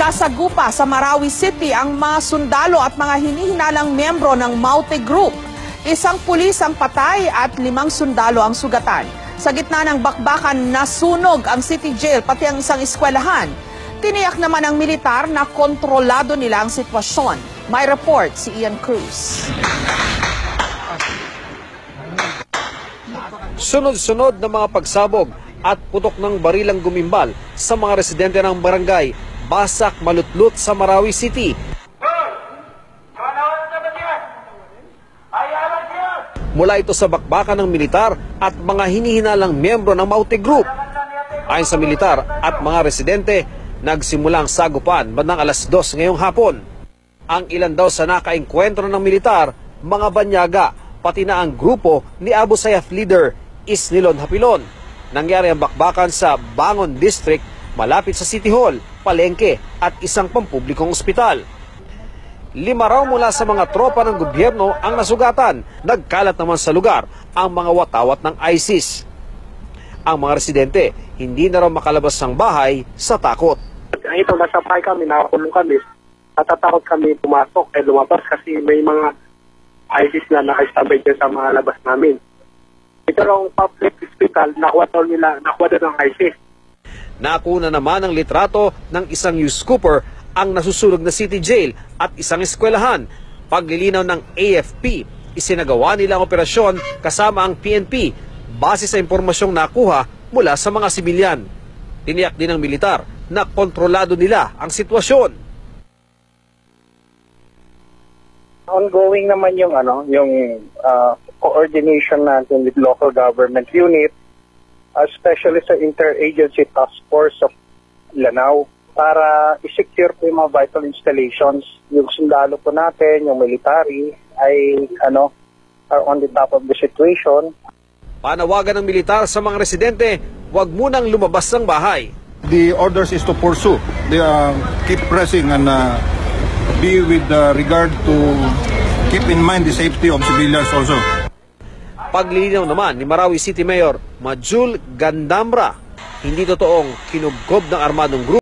Kasagupa sa Marawi City ang mga sundalo at mga hinihinalang membro ng Maute Group. Isang pulis ang patay at 5 sundalo ang sugatan. Sa gitna ng bakbakan, nasunog ang city jail pati ang isang eskwelahan. Tiniyak naman ng militar na kontrolado nila ang sitwasyon. May report si Ian Cruz. Sunod-sunod na mga pagsabog at putok ng barilang gumimbal sa mga residente ng barangay Basak Malutlut sa Marawi City. Mula ito sa bakbakan ng militar at mga hinihinalang miyembro ng Maute Group. Ayon sa militar at mga residente, nagsimula ang sagupan bandang alas 2 ngayong hapon. Ang ilan daw sa nakaengkwentro ng militar, mga banyaga, pati na ang grupo ni Abu Sayyaf leader Isnilon Hapilon. Nangyari ang bakbakan sa Bangon District, malapit sa City Hall, palengke at isang pampublikong ospital. 5 raw mula sa mga tropa ng gobyerno ang nasugatan. Nagkalat naman sa lugar ang mga watawat ng ISIS. Ang mga residente hindi na raw makalabas ng bahay sa takot. Ito, nasa bahay kami, nakakulong kami. Natatakot kami pumasok at lumabas kasi may mga ISIS na nakastabay dyan sa mga labas namin. Ito raw public hospital, nakuha daw ng ISIS. Nakuna naman ang litrato ng isang news scooper ang nasusunog na city jail at isang eskwelahan. Paglilinaw ng AFP, isinagawa nila ang operasyon kasama ang PNP base sa impormasyong nakuha mula sa mga sibilyan. Tiniyak din ng militar na kontrolado nila ang sitwasyon. Ongoing naman yung coordination natin with local government unit, especially sa Interagency Task Force of Lanao, para i-secure po yung mga vital installations. Yung sundalo po natin, yung military, ay are on the top of the situation. Panawagan ng militar sa mga residente, huwag munang lumabas ng bahay. The orders is to pursue. They keep pressing and be with regard to keep in mind the safety of civilians also. Paglilinaw naman ni Marawi City Mayor Majul Gandamra, hindi totoong kinugkob ng armadong grupo